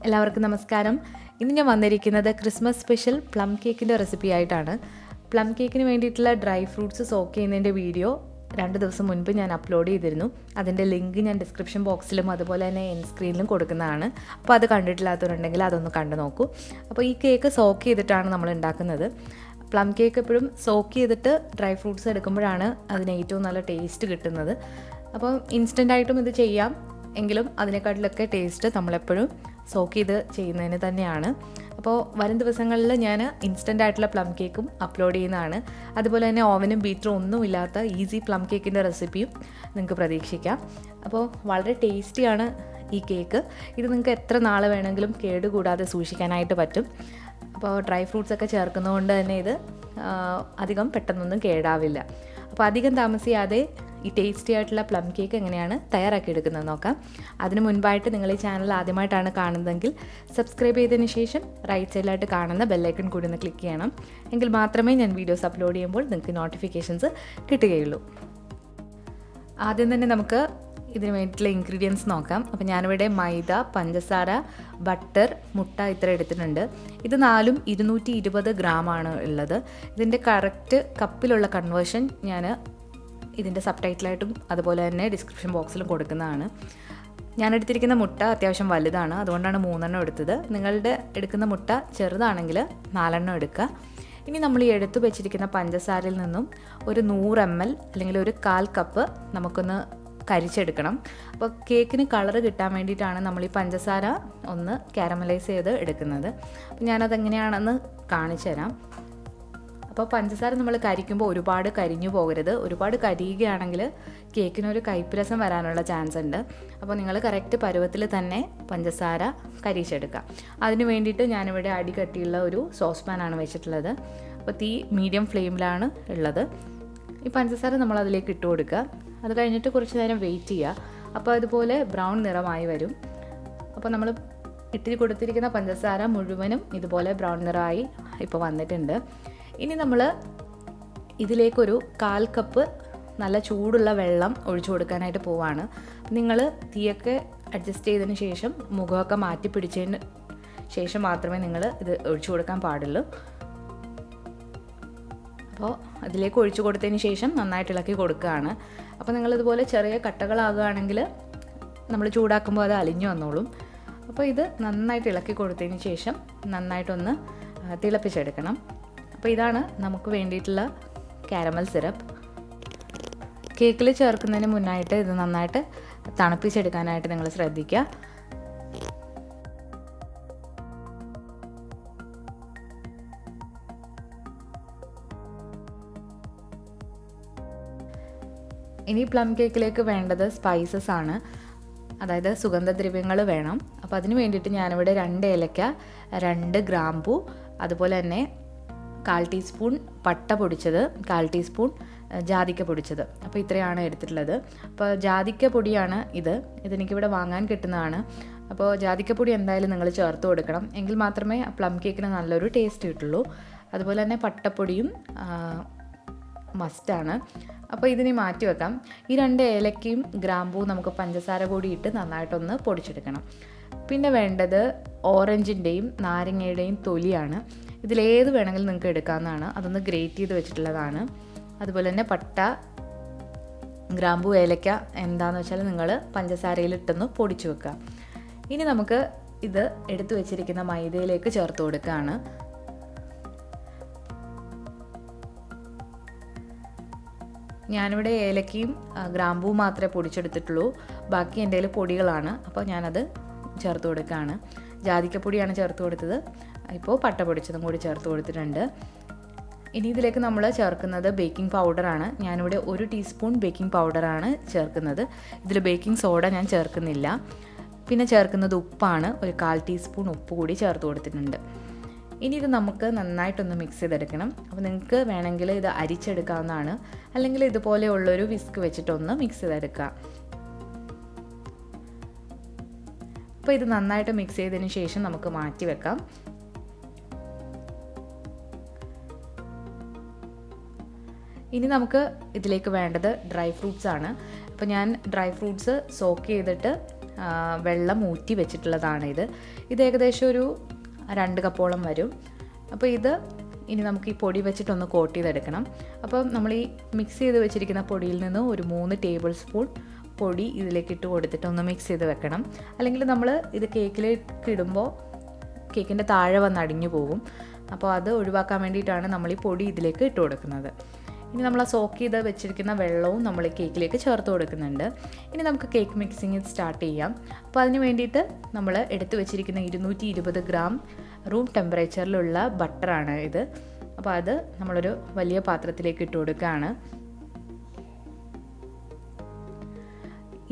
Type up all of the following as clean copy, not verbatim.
എല്ലാവർക്കും നമസ്കാരം. ഇന്ന് ഞാൻ വന്നിരിക്കുന്നത് ക്രിസ്മസ് സ്പെഷ്യൽ പ്ലം കേക്കിൻ്റെ റെസിപ്പി ആയിട്ടാണ്. പ്ലം കേക്കിന് വേണ്ടിയിട്ടുള്ള ഡ്രൈ ഫ്രൂട്ട്സ് സോക്ക് ചെയ്യുന്നതിൻ്റെ വീഡിയോ 2 ദിവസം മുൻപ് ഞാൻ അപ്ലോഡ് ചെയ്തിരുന്നു. അതിൻ്റെ ലിങ്ക് ഞാൻ ഡിസ്ക്രിപ്ഷൻ ബോക്സിലും അതുപോലെ തന്നെ എൻ സ്ക്രീനിലും കൊടുക്കുന്നതാണ്. അപ്പോൾ അത് കണ്ടിട്ടില്ലാത്തവരുണ്ടെങ്കിൽ അതൊന്ന് കണ്ടു നോക്കൂ. അപ്പോൾ ഈ കേക്ക് സോക്ക് ചെയ്തിട്ടാണ് നമ്മൾ ഉണ്ടാക്കുന്നത്. പ്ലം കേക്ക് എപ്പോഴും സോക്ക് ചെയ്തിട്ട് ഡ്രൈ ഫ്രൂട്ട്സ് എടുക്കുമ്പോഴാണ് അതിന് ഏറ്റവും നല്ല ടേസ്റ്റ് കിട്ടുന്നത്. അപ്പോൾ ഇൻസ്റ്റൻ്റായിട്ടും ഇത് ചെയ്യാം, എങ്കിലും അതിനെക്കാട്ടിലൊക്കെ ടേസ്റ്റ് നമ്മളെപ്പോഴും സോക്ക് ചെയ്ത് ചെയ്യുന്നതിന് തന്നെയാണ്. അപ്പോൾ വരും ദിവസങ്ങളിൽ ഞാൻ ഇൻസ്റ്റൻ്റ് ആയിട്ടുള്ള പ്ലം കേക്കും അപ്ലോഡ് ചെയ്യുന്നതാണ്. അതുപോലെ തന്നെ ഓവനും ബീറ്ററും ഒന്നുമില്ലാത്ത ഈസി പ്ലം കേക്കിൻ്റെ റെസിപ്പിയും നിങ്ങൾക്ക് പ്രതീക്ഷിക്കാം. അപ്പോൾ വളരെ ടേസ്റ്റിയാണ് ഈ കേക്ക്. ഇത് നിങ്ങൾക്ക് എത്ര നാൾ വേണമെങ്കിലും കേടുകൂടാതെ സൂക്ഷിക്കാനായിട്ട് പറ്റും. അപ്പോൾ ഡ്രൈ ഫ്രൂട്ട്സ് ഒക്കെ ചേർക്കുന്നതുകൊണ്ട് തന്നെ ഇത് അധികം പെട്ടെന്നൊന്നും കേടാവില്ല. അപ്പോൾ അധികം താമസിയാതെ ഈ ടേസ്റ്റി ആയിട്ടുള്ള പ്ലം കേക്ക് എങ്ങനെയാണ് തയ്യാറാക്കിയെടുക്കുന്നത് നോക്കാം. അതിന് മുൻപായിട്ട് നിങ്ങൾ ഈ ചാനൽ ആദ്യമായിട്ടാണ് കാണുന്നതെങ്കിൽ സബ്സ്ക്രൈബ് ചെയ്തതിന് ശേഷം റൈറ്റ് സൈഡിലായിട്ട് കാണുന്ന ബെല്ലൈക്കൺ കൂടി ഒന്ന് ക്ലിക്ക് ചെയ്യണം. എങ്കിൽ മാത്രമേ ഞാൻ വീഡിയോസ് അപ്ലോഡ് ചെയ്യുമ്പോൾ നിങ്ങൾക്ക് നോട്ടിഫിക്കേഷൻസ് കിട്ടുകയുള്ളൂ. ആദ്യം തന്നെ നമുക്ക് ഇതിന് വേണ്ടിയിട്ടുള്ള ഇൻഗ്രീഡിയൻസ് നോക്കാം. അപ്പോൾ ഞാനിവിടെ മൈദ, പഞ്ചസാര, ബട്ടർ, മുട്ട ഇത്ര എടുത്തിട്ടുണ്ട്. ഇത് 4ഉം 220 ഗ്രാമാണ് ഉള്ളത്. ഇതിൻ്റെ കറക്റ്റ് കപ്പിലുള്ള കൺവേർഷൻ ഞാൻ ഇതിൻ്റെ സബ് ടൈറ്റിലായിട്ടും അതുപോലെ തന്നെ ഡിസ്ക്രിപ്ഷൻ ബോക്സിലും കൊടുക്കുന്നതാണ്. ഞാൻ എടുത്തിരിക്കുന്ന മുട്ട അത്യാവശ്യം വലുതാണ്, അതുകൊണ്ടാണ് 3 എണ്ണം എടുത്തത്. നിങ്ങളുടെ എടുക്കുന്ന മുട്ട ചെറുതാണെങ്കിൽ 4 എണ്ണം എടുക്കുക. ഇനി നമ്മൾ ഈ എടുത്തു വെച്ചിരിക്കുന്ന പഞ്ചസാരയിൽ നിന്നും ഒരു 100 ml അല്ലെങ്കിൽ ഒരു 1/4 കപ്പ് നമുക്കൊന്ന് കരിച്ചെടുക്കണം. അപ്പോൾ കേക്കിന് കളർ കിട്ടാൻ വേണ്ടിയിട്ടാണ് നമ്മൾ ഈ പഞ്ചസാര ഒന്ന് കാരമലൈസ് ചെയ്ത് എടുക്കുന്നത്. അപ്പോൾ ഞാനതെങ്ങനെയാണെന്ന് കാണിച്ചു തരാം. അപ്പോൾ പഞ്ചസാര നമ്മൾ കരിക്കുമ്പോൾ ഒരുപാട് കരിഞ്ഞു പോകരുത്. ഒരുപാട് കരിയുകയാണെങ്കിൽ കേക്കിനൊരു കയ്പ്പ് വരാനുള്ള ചാൻസ് ഉണ്ട്. അപ്പോൾ നിങ്ങൾ കറക്റ്റ് പരുവത്തിൽ തന്നെ പഞ്ചസാര കരിച്ചെടുക്കുക. അതിന് വേണ്ടിയിട്ട് ഞാനിവിടെ അടി കട്ടിയുള്ള ഒരു സോസ് പാനാണ് വെച്ചിട്ടുള്ളത്. അപ്പോൾ തീ മീഡിയം ഫ്ലെയിമിലാണ് ഉള്ളത്. ഈ പഞ്ചസാര നമ്മൾ അതിലേക്ക് ഇട്ട് കൊടുക്കുക. അത് കഴിഞ്ഞിട്ട് കുറച്ച് നേരം വെയിറ്റ് ചെയ്യുക. അപ്പോൾ അതുപോലെ ബ്രൗൺ നിറമായി വരും. അപ്പോൾ നമ്മൾ ഇട്ട് കൊടുത്തിരിക്കുന്ന പഞ്ചസാര മുഴുവനും ഇതുപോലെ ബ്രൗൺ നിറമായി ഇപ്പോൾ വന്നിട്ടുണ്ട്. ഇനി നമ്മൾ ഇതിലേക്കൊരു 1/4 കപ്പ് നല്ല ചൂടുള്ള വെള്ളം ഒഴിച്ചു കൊടുക്കാനായിട്ട് പോവാണ്. നിങ്ങൾ തീയൊക്കെ അഡ്ജസ്റ്റ് ചെയ്തതിന് ശേഷം മുഖമൊക്കെ മാറ്റി പിടിച്ചതിന് ശേഷം മാത്രമേ നിങ്ങൾ ഇത് ഒഴിച്ചു കൊടുക്കാൻ പാടുള്ളൂ. അപ്പോൾ അതിലേക്ക് ഒഴിച്ചു കൊടുത്തതിന് ശേഷം നന്നായിട്ട് ഇളക്കി കൊടുക്കുകയാണ്. അപ്പോൾ നിങ്ങളിതുപോലെ ചെറിയ കട്ടകളാകുകയാണെങ്കിൽ നമ്മൾ ചൂടാക്കുമ്പോൾ അത് അലിഞ്ഞു വന്നോളും. അപ്പോൾ ഇത് നന്നായിട്ട് ഇളക്കി കൊടുത്തതിന് ശേഷം നന്നായിട്ടൊന്ന് തിളപ്പിച്ചെടുക്കണം. അപ്പോൾ ഇതാണ് നമുക്ക് വേണ്ടിയിട്ടുള്ള കാരമൽ സിറപ്പ്. കേക്കിൽ ചേർക്കുന്നതിന് മുന്നായിട്ട് ഇത് നന്നായിട്ട് തണുപ്പിച്ചെടുക്കാനായിട്ട് നിങ്ങൾ ശ്രദ്ധിക്കുക. ഇനി പ്ലം കേക്കിലേക്ക് വേണ്ടത് സ്പൈസസ് ആണ്, അതായത് സുഗന്ധദ്രവ്യങ്ങൾ വേണം. അപ്പോൾ അതിന് വേണ്ടിയിട്ട് ഞാനിവിടെ 2 ഏലക്ക, 2 ഗ്രാമ്പൂ, അതുപോലെ തന്നെ 1/4 ടീസ്പൂൺ പട്ട പൊടിച്ചത്, 1/4 ടീസ്പൂൺ ജാതിക്ക പൊടിച്ചത്. അപ്പോൾ ഇത്രയാണ് എടുത്തിട്ടുള്ളത്. അപ്പോൾ ജാതിക്ക പൊടിയാണ് ഇതെനിക്കിവിടെ വാങ്ങാൻ കിട്ടുന്നതാണ്. അപ്പോൾ ജാതിക്കപ്പൊടി എന്തായാലും നിങ്ങൾ ചേർത്ത് കൊടുക്കണം, എങ്കിൽ മാത്രമേ പ്ലം കേക്കിന് നല്ലൊരു ടേസ്റ്റ് കിട്ടുള്ളൂ. അതുപോലെ തന്നെ പട്ടപ്പൊടിയും മസ്റ്റാണ്. അപ്പോൾ ഇതിനെ മാറ്റി വെക്കാം. ഈ 2 ഏലക്കയും ഗ്രാമ്പൂ നമുക്ക് പഞ്ചസാര കൂടി ഇട്ട് നന്നായിട്ടൊന്ന് പൊടിച്ചെടുക്കണം. പിന്നെ വേണ്ടത് ഓറഞ്ചിൻ്റെയും നാരങ്ങയുടെയും തൊലിയാണ്. ഇതിലേത് വേണമെങ്കിലും നിങ്ങൾക്ക് എടുക്കാവുന്നതാണ്. അതൊന്ന് ഗ്രേറ്റ് ചെയ്ത് വെച്ചിട്ടുള്ളതാണ്. അതുപോലെ തന്നെ പട്ട, ഗ്രാമ്പൂ, ഏലക്ക എന്താണെന്ന് വെച്ചാൽ നിങ്ങൾ പഞ്ചസാരയിലിട്ടൊന്ന് പൊടിച്ചു വെക്കുക. ഇനി നമുക്ക് ഇത് എടുത്തു വെച്ചിരിക്കുന്ന മൈദയിലേക്ക് ചേർത്ത് കൊടുക്കുകയാണ്. ഞാനിവിടെ ഏലക്കയും ഗ്രാമ്പൂ മാത്രമേ പൊടിച്ചെടുത്തിട്ടുള്ളൂ. ബാക്കി എൻ്റെ കയ്യിൽ പൊടികളാണ്. അപ്പോൾ ഞാനത് ചേർത്ത് കൊടുക്കുകയാണ്. ജാതിക്കപ്പൊടിയാണ് ചേർത്ത് കൊടുത്തത്. ഇപ്പോൾ പട്ട പൊടിച്ചതും കൂടി ചേർത്ത് കൊടുത്തിട്ടുണ്ട്. ഇനി ഇതിലേക്ക് നമ്മൾ ചേർക്കുന്നത് ബേക്കിംഗ് പൗഡറാണ്. ഞാനിവിടെ 1 ടീസ്പൂൺ ബേക്കിംഗ് പൗഡറാണ് ചേർക്കുന്നത്. ഇതിൽ ബേക്കിംഗ് സോഡ ഞാൻ ചേർക്കുന്നില്ല. പിന്നെ ചേർക്കുന്നത് ഉപ്പാണ്. ഒരു 1/4 ടീസ്പൂൺ ഉപ്പ് കൂടി ചേർത്ത് കൊടുത്തിട്ടുണ്ട്. ഇനി ഇത് നമുക്ക് നന്നായിട്ടൊന്ന് മിക്സ് ചെയ്തെടുക്കണം. അപ്പോൾ നിങ്ങൾക്ക് വേണമെങ്കിൽ ഇത് അരിച്ചെടുക്കാവുന്നതാണ്, അല്ലെങ്കിൽ ഇതുപോലെയുള്ളൊരു വിസ്ക് വെച്ചിട്ടൊന്ന് മിക്സ് ചെയ്തെടുക്കുക. അപ്പോൾ ഇത് നന്നായിട്ട് മിക്സ് ചെയ്തതിന് ശേഷം നമുക്ക് മാറ്റി വെക്കാം. ഇനി നമുക്ക് ഇതിലേക്ക് വേണ്ടത് ഡ്രൈ ഫ്രൂട്ട്സ് ആണ്. അപ്പോൾ ഞാൻ ഡ്രൈ ഫ്രൂട്ട്സ് സോക്ക് ചെയ്തിട്ട് വെള്ളം ഊറ്റി വെച്ചിട്ടുള്ളതാണ് ഇത് ഏകദേശം ഒരു 2 കപ്പോളം വരും. അപ്പോൾ ഇത് ഇനി നമുക്ക് ഈ പൊടി വെച്ചിട്ടൊന്ന് കോട്ട് ചെയ്തെടുക്കണം. അപ്പോൾ നമ്മൾ ഈ മിക്സ് ചെയ്ത് വെച്ചിരിക്കുന്ന പൊടിയിൽ നിന്ന് ഒരു 3 ടേബിൾ സ്പൂൺ പൊടി ഇതിലേക്ക് ഇട്ട് കൊടുത്തിട്ട് ഒന്ന് മിക്സ് ചെയ്ത് വെക്കണം. അല്ലെങ്കിൽ നമ്മൾ ഇത് കേക്കിലേക്ക് ഇടുമ്പോൾ കേക്കിൻ്റെ താഴെ വന്ന് അടിഞ്ഞു പോകും. അപ്പോൾ അത് ഒഴിവാക്കാൻ വേണ്ടിയിട്ടാണ് നമ്മൾ ഈ പൊടി ഇതിലേക്ക് ഇട്ട് കൊടുക്കുന്നത്. ഇനി നമ്മൾ ആ സോക്ക് ചെയ്ത് വെച്ചിരിക്കുന്ന വെള്ളവും നമ്മൾ കേക്കിലേക്ക് ചേർത്ത് കൊടുക്കുന്നുണ്ട്. ഇനി നമുക്ക് കേക്ക് മിക്സിങ് സ്റ്റാർട്ട് ചെയ്യാം. അപ്പോൾ അതിന് വേണ്ടിയിട്ട് നമ്മൾ എടുത്തു വെച്ചിരിക്കുന്ന 220 ഗ്രാം റൂം ടെമ്പറേച്ചറിലുള്ള ബട്ടറാണ് ഇത്. അപ്പോൾ അത് നമ്മളൊരു വലിയ പാത്രത്തിലേക്ക് ഇട്ട് കൊടുക്കുകയാണ്.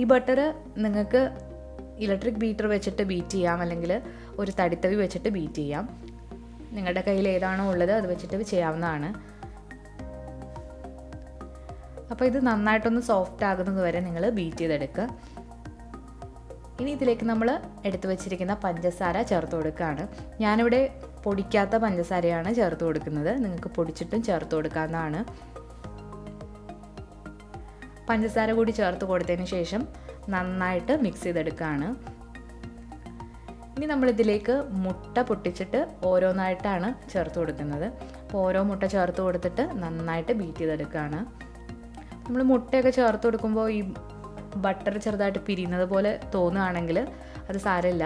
ഈ ബട്ടർ നിങ്ങൾക്ക് ഇലക്ട്രിക് ബീറ്റർ വെച്ചിട്ട് ബീറ്റ് ചെയ്യാം, അല്ലെങ്കിൽ ഒരു തടിത്തവി വെച്ചിട്ട് ബീറ്റ് ചെയ്യാം. നിങ്ങളുടെ കയ്യിൽ ഏതാണോ ഉള്ളത് അത് വെച്ചിട്ട് ചെയ്യാവുന്നതാണ്. അപ്പോൾ ഇത് നന്നായിട്ടൊന്ന് സോഫ്റ്റ് ആകുന്നത് വരെ നിങ്ങൾ ബീറ്റ് ചെയ്തെടുക്കുക. ഇനി ഇതിലേക്ക് നമ്മൾ എടുത്തു വെച്ചിരിക്കുന്ന പഞ്ചസാര ചേർത്ത് കൊടുക്കുകയാണ്. ഞാനിവിടെ പൊടിക്കാത്ത പഞ്ചസാരയാണ് ചേർത്ത് കൊടുക്കുന്നത്. നിങ്ങൾക്ക് പൊടിച്ചിട്ടും ചേർത്ത് കൊടുക്കാവുന്നതാണ്. പഞ്ചസാര കൂടി ചേർത്ത് കൊടുത്തതിന് ശേഷം നന്നായിട്ട് മിക്സ് ചെയ്തെടുക്കുകയാണ്. ഇനി നമ്മളിതിലേക്ക് മുട്ട പൊട്ടിച്ചിട്ട് ഓരോന്നായിട്ടാണ് ചേർത്ത് കൊടുക്കുന്നത്. അപ്പോൾ ഓരോ മുട്ട ചേർത്ത് കൊടുത്തിട്ട് നന്നായിട്ട് ബീറ്റ് ചെയ്തെടുക്കുകയാണ്. നമ്മൾ മുട്ടയൊക്കെ ചേർത്ത് കൊടുക്കുമ്പോൾ ഈ ബട്ടർ ചെറുതായിട്ട് പിരിയുന്നത് പോലെ തോന്നുകയാണെങ്കിൽ അത് സാരമില്ല.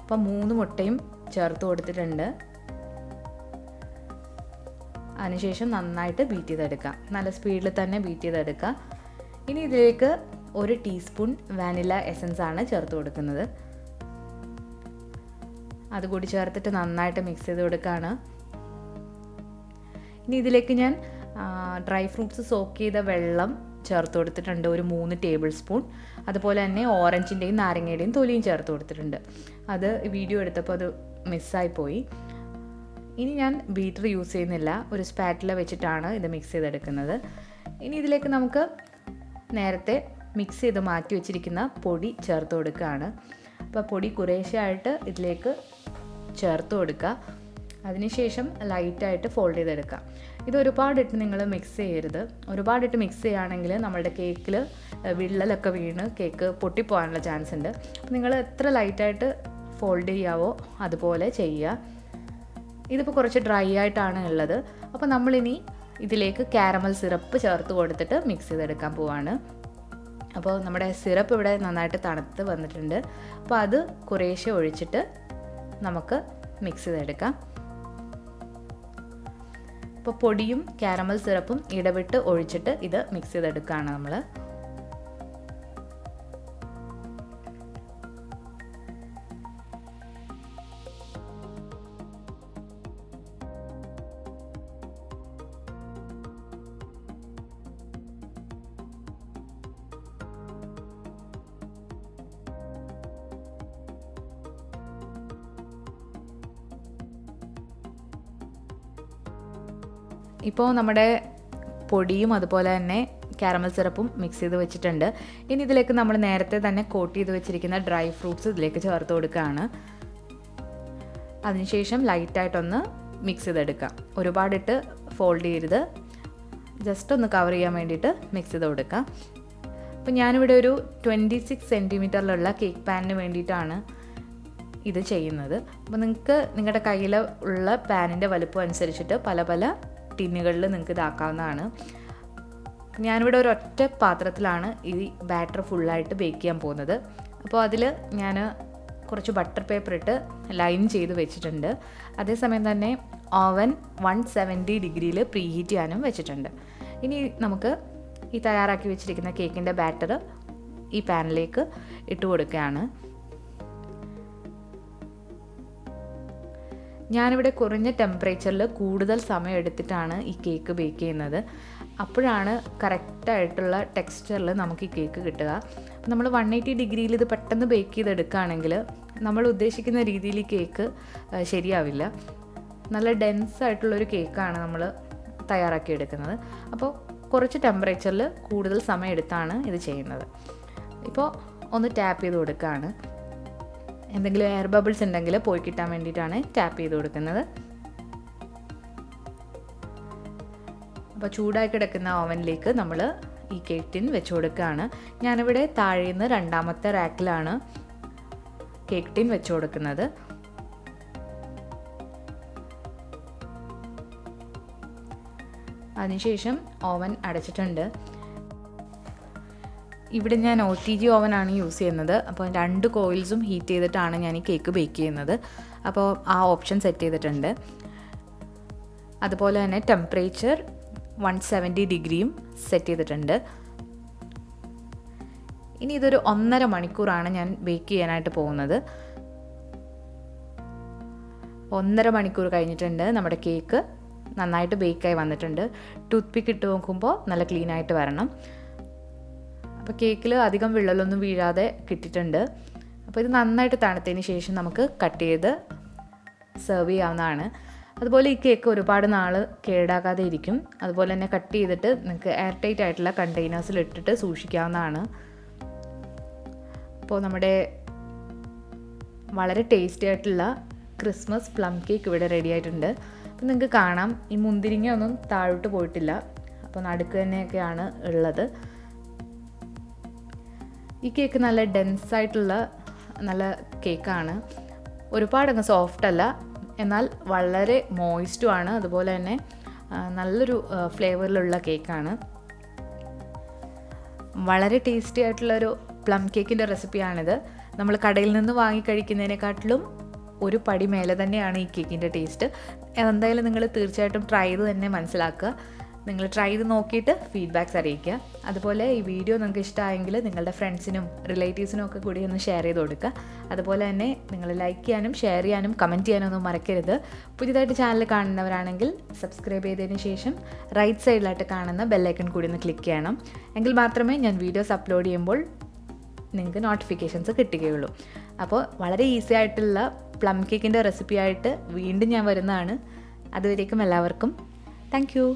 അപ്പം 3 മുട്ടയും ചേർത്ത് കൊടുത്തിട്ടുണ്ട്. അതിനുശേഷം നന്നായിട്ട് ബീറ്റ് ചെയ്തെടുക്കുക. നല്ല സ്പീഡിൽ തന്നെ ബീറ്റ് ചെയ്തെടുക്കുക. ഇനി ഇതിലേക്ക് 1 ടീസ്പൂൺ വാനില എസൻസ് ആണ് ചേർത്ത് കൊടുക്കുന്നത്. അതുകൂടി ചേർത്തിട്ട് നന്നായിട്ട് മിക്സ് ചെയ്ത് കൊടുക്കുകയാണ്. ഇനി ഇതിലേക്ക് ഞാൻ ഡ്രൈ ഫ്രൂട്ട്സ് സോക്ക് ചെയ്ത വെള്ളം ചേർത്ത് കൊടുത്തിട്ടുണ്ട്, ഒരു 3 ടേബിൾ സ്പൂൺ. അതുപോലെ തന്നെ ഓറഞ്ചിൻ്റെയും നാരങ്ങയുടെയും തൊലിയും ചേർത്ത് കൊടുത്തിട്ടുണ്ട്. അത് വീഡിയോ എടുത്തപ്പോൾ അത് മിസ്സായിപ്പോയി. ഇനി ഞാൻ ബീറ്റർ യൂസ് ചെയ്യുന്നില്ല, ഒരു സ്പാറ്റില വെച്ചിട്ടാണ് ഇത് മിക്സ് ചെയ്തെടുക്കുന്നത്. ഇനി ഇതിലേക്ക് നമുക്ക് നേരത്തെ മിക്സ് ചെയ്ത് മാറ്റി വെച്ചിരിക്കുന്ന പൊടി ചേർത്ത് കൊടുക്കുകയാണ്. അപ്പോൾ പൊടി കുറേശ്ശെയായിട്ട് ഇതിലേക്ക് ചേർത്ത് കൊടുക്കുക. അതിനുശേഷം ലൈറ്റായിട്ട് ഫോൾഡ് ചെയ്തെടുക്കുക. ഇത് ഒരുപാടിട്ട് നിങ്ങൾ മിക്സ് ചെയ്യരുത്. ഒരുപാടിട്ട് മിക്സ് ചെയ്യുകയാണെങ്കിൽ നമ്മളുടെ കേക്കിൽ വിള്ളലൊക്കെ വീണ് കേക്ക് പൊട്ടിപ്പോകാനുള്ള ചാൻസ് ഉണ്ട്. അപ്പോൾ നിങ്ങൾ എത്ര ലൈറ്റായിട്ട് ഫോൾഡ് ചെയ്യാവോ അതുപോലെ ചെയ്യുക. ഇതിപ്പോൾ കുറച്ച് ഡ്രൈ ആയിട്ടാണ് ഉള്ളത്. അപ്പോൾ നമ്മളിനി ഇതിലേക്ക് കാരമൽ സിറപ്പ് ചേർത്ത് കൊടുത്തിട്ട് മിക്സ് ചെയ്തെടുക്കാൻ പോവാണ്. അപ്പോൾ നമ്മുടെ സിറപ്പ് ഇവിടെ നന്നായിട്ട് തണുത്ത് വന്നിട്ടുണ്ട്. അപ്പോൾ അത് കുറേശ്ശെ ഒഴിച്ചിട്ട് നമുക്ക് മിക്സ് ചെയ്തെടുക്കാം. അപ്പോൾ പൊടിയും കാരമൽ സിറപ്പും ഇടവിട്ട് ഒഴിച്ചിട്ട് ഇത് മിക്സ് ചെയ്തെടുക്കുകയാണ് നമ്മൾ. ഇപ്പോൾ നമ്മുടെ പൊടിയും അതുപോലെ തന്നെ കാരമൽ സിറപ്പും മിക്സ് ചെയ്ത് വെച്ചിട്ടുണ്ട്. ഇനി ഇതിലേക്ക് നമ്മൾ നേരത്തെ തന്നെ കോട്ട് ചെയ്ത് വെച്ചിരിക്കുന്ന ഡ്രൈ ഫ്രൂട്ട്സ് ഇതിലേക്ക് ചേർത്ത് കൊടുക്കുകയാണ്. അതിനുശേഷം ലൈറ്റായിട്ടൊന്ന് മിക്സ് ചെയ്തെടുക്കാം. ഒരുപാടിട്ട് ഫോൾഡ് ചെയ്യരുത്, ജസ്റ്റ് ഒന്ന് കവർ ചെയ്യാൻ വേണ്ടിയിട്ട് മിക്സ് ചെയ്ത് കൊടുക്കാം. അപ്പോൾ ഞാനിവിടെ ഒരു 26 സെൻറ്റിമീറ്ററിലുള്ള കേക്ക് പാനിന് വേണ്ടിയിട്ടാണ് ഇത് ചെയ്യുന്നത്. അപ്പോൾ നിങ്ങൾക്ക് നിങ്ങളുടെ കയ്യിൽ ഉള്ള പാനിൻ്റെ വലുപ്പം അനുസരിച്ചിട്ട് പല പല ടിന്നുകളിൽ നിങ്ങൾക്ക് ഇതാക്കാവുന്നതാണ്. ഞാനിവിടെ ഒരു ഒറ്റ പാത്രത്തിലാണ് ഈ ബാറ്റർ ഫുള്ളായിട്ട് ബേക്ക് ചെയ്യാൻ പോകുന്നത്. അപ്പോൾ അതിൽ ഞാൻ കുറച്ച് ബട്ടർ പേപ്പർ ഇട്ട് ലൈൻ ചെയ്ത് വെച്ചിട്ടുണ്ട്. അതേസമയം തന്നെ ഓവൻ 170 ഡിഗ്രിയിൽ പ്രീ ഹീറ്റ് ചെയ്യാനും വെച്ചിട്ടുണ്ട്. ഇനി നമുക്ക് ഈ തയ്യാറാക്കി വെച്ചിരിക്കുന്ന കേക്കിൻ്റെ ബാറ്റർ ഈ പാനിലേക്ക് ഇട്ട് കൊടുക്കുകയാണ്. ഞാനിവിടെ കുറഞ്ഞ ടെമ്പറേച്ചറിൽ കൂടുതൽ സമയം എടുത്തിട്ടാണ് ഈ കേക്ക് ബേക്ക് ചെയ്യുന്നത്. അപ്പോഴാണ് കറക്റ്റായിട്ടുള്ള ടെക്സ്ചറിൽ നമുക്ക് ഈ കേക്ക് കിട്ടുക. അപ്പോൾ നമ്മൾ 180 ഡിഗ്രിയിൽ ഇത് പെട്ടെന്ന് ബേക്ക് ചെയ്തെടുക്കുകയാണെങ്കിൽ നമ്മൾ ഉദ്ദേശിക്കുന്ന രീതിയിൽ ഈ കേക്ക് ശരിയാവില്ല. നല്ല ഡെൻസ് ആയിട്ടുള്ളൊരു കേക്കാണ് നമ്മൾ തയ്യാറാക്കിയെടുക്കുന്നത്. അപ്പോൾ കുറച്ച് ടെമ്പറേച്ചറിൽ കൂടുതൽ സമയം എടുത്താണ് ഇത് ചെയ്യുന്നത്. ഇപ്പോൾ ഒന്ന് ടാപ്പ് ചെയ്ത് കൊടുക്കുകയാണ്. എന്തെങ്കിലും എയർ ബബിൾസ് ഉണ്ടെങ്കിൽ പോയി കിട്ടാൻ വേണ്ടിയിട്ടാണ് ടാപ്പ് ചെയ്ത് കൊടുക്കുന്നത്. അപ്പോൾ ചൂടായി കിടക്കുന്ന ഓവനിലേക്ക് നമ്മൾ ഈ കേക്ക് ടിൻ വെച്ച് കൊടുക്കുകയാണ്. ഞാനിവിടെ താഴേന്ന് രണ്ടാമത്തെ റാക്കിലാണ് കേക്ക് ടിൻ വെച്ച് കൊടുക്കുന്നത്. അതിനുശേഷം ഓവൻ അടച്ചിട്ടുണ്ട്. ഇവിടെ ഞാൻ OTG ഓവനാണ് യൂസ് ചെയ്യുന്നത്. അപ്പോൾ 2 കോയിൽസും ഹീറ്റ് ചെയ്തിട്ടാണ് ഞാൻ ഈ കേക്ക് ബേക്ക് ചെയ്യുന്നത്. അപ്പോൾ ആ ഓപ്ഷൻ സെറ്റ് ചെയ്തിട്ടുണ്ട്. അതുപോലെ തന്നെ ടെമ്പറേച്ചർ 170 ഡിഗ്രിയും സെറ്റ് ചെയ്തിട്ടുണ്ട്. ഇനി ഇതൊരു 1.5 മണിക്കൂറാണ് ഞാൻ ബേക്ക് ചെയ്യാനായിട്ട് പോകുന്നത്. 1.5 മണിക്കൂർ കഴിഞ്ഞിട്ടുണ്ട്. നമ്മുടെ കേക്ക് നന്നായിട്ട് ബേക്കായി വന്നിട്ടുണ്ട്. ടൂത്ത് പിക്ക് ഇട്ട് നോക്കുമ്പോൾ നല്ല ക്ലീൻ ആയിട്ട് വരണം. അപ്പോൾ കേക്കിൽ അധികം വിള്ളലൊന്നും വീഴാതെ കിട്ടിയിട്ടുണ്ട്. അപ്പോൾ ഇത് നന്നായിട്ട് തണുത്തതിന് ശേഷം നമുക്ക് കട്ട് ചെയ്ത് സെർവ് ചെയ്യാവുന്നതാണ്. അതുപോലെ ഈ കേക്ക് ഒരുപാട് നാൾ കേടാകാതെ ഇരിക്കും. അതുപോലെ തന്നെ കട്ട് ചെയ്തിട്ട് നിങ്ങൾക്ക് എയർ ടൈറ്റ് ആയിട്ടുള്ള കണ്ടെയ്നേഴ്സിൽ ഇട്ടിട്ട് സൂക്ഷിക്കാവുന്നതാണ്. അപ്പോൾ നമ്മുടെ വളരെ ടേസ്റ്റി ആയിട്ടുള്ള ക്രിസ്മസ് പ്ലം കേക്ക് ഇവിടെ റെഡി ആയിട്ടുണ്ട്. അപ്പോൾ നിങ്ങൾക്ക് കാണാം ഈ മുന്തിരിങ്ങ ഒന്നും താഴോട്ട് പോയിട്ടില്ല. അപ്പോൾ നടുക്ക് തന്നെയൊക്കെയാണ് ഉള്ളത്. ഈ കേക്ക് നല്ല ഡെൻസായിട്ടുള്ള നല്ല കേക്കാണ്. ഒരുപാടങ്ങ് സോഫ്റ്റ് അല്ല, എന്നാൽ വളരെ മോയിസ്റ്റുമാണ്. അതുപോലെ തന്നെ നല്ലൊരു ഫ്ലേവറിലുള്ള കേക്കാണ്. വളരെ ടേസ്റ്റി ആയിട്ടുള്ളൊരു പ്ലം കേക്കിൻ്റെ റെസിപ്പിയാണിത്. നമ്മൾ കടയിൽ നിന്ന് വാങ്ങി കഴിക്കുന്നതിനെക്കാട്ടിലും ഒരു പടി മേലെ തന്നെയാണ് ഈ കേക്കിൻ്റെ ടേസ്റ്റ്. എന്തായാലും നിങ്ങൾ തീർച്ചയായിട്ടും ട്രൈ ചെയ്ത് തന്നെ മനസ്സിലാക്കുക. നിങ്ങൾ ട്രൈ ചെയ്ത് നോക്കിയിട്ട് ഫീഡ്ബാക്ക്സ് അറിയിക്കുക. അതുപോലെ ഈ വീഡിയോ നിങ്ങൾക്ക് ഇഷ്ടമായെങ്കിൽ നിങ്ങളുടെ ഫ്രണ്ട്സിനും റിലേറ്റീവ്സിനും ഒക്കെ കൂടി ഒന്ന് ഷെയർ ചെയ്ത് കൊടുക്കുക. അതുപോലെ തന്നെ നിങ്ങൾ ലൈക്ക് ചെയ്യാനും ഷെയർ ചെയ്യാനും കമൻറ്റ് ചെയ്യാനും ഒന്നും മറക്കരുത്. പുതിയതായിട്ട് ചാനൽ കാണുന്നവരാണെങ്കിൽ സബ്സ്ക്രൈബ് ചെയ്തതിന് ശേഷം റൈറ്റ് സൈഡിലായിട്ട് കാണുന്ന ബെല്ലൈക്കൺ കൂടി ഒന്ന് ക്ലിക്ക് ചെയ്യണം. എങ്കിൽ മാത്രമേ ഞാൻ വീഡിയോസ് അപ്ലോഡ് ചെയ്യുമ്പോൾ നിങ്ങൾക്ക് നോട്ടിഫിക്കേഷൻസ് കിട്ടുകയുള്ളൂ. അപ്പോൾ വളരെ ഈസി ആയിട്ടുള്ള പ്ലം കേക്കിൻ്റെ റെസിപ്പിയായിട്ട് വീണ്ടും ഞാൻ വരുന്നതാണ്. അതുവരേക്കും എല്ലാവർക്കും താങ്ക് യു.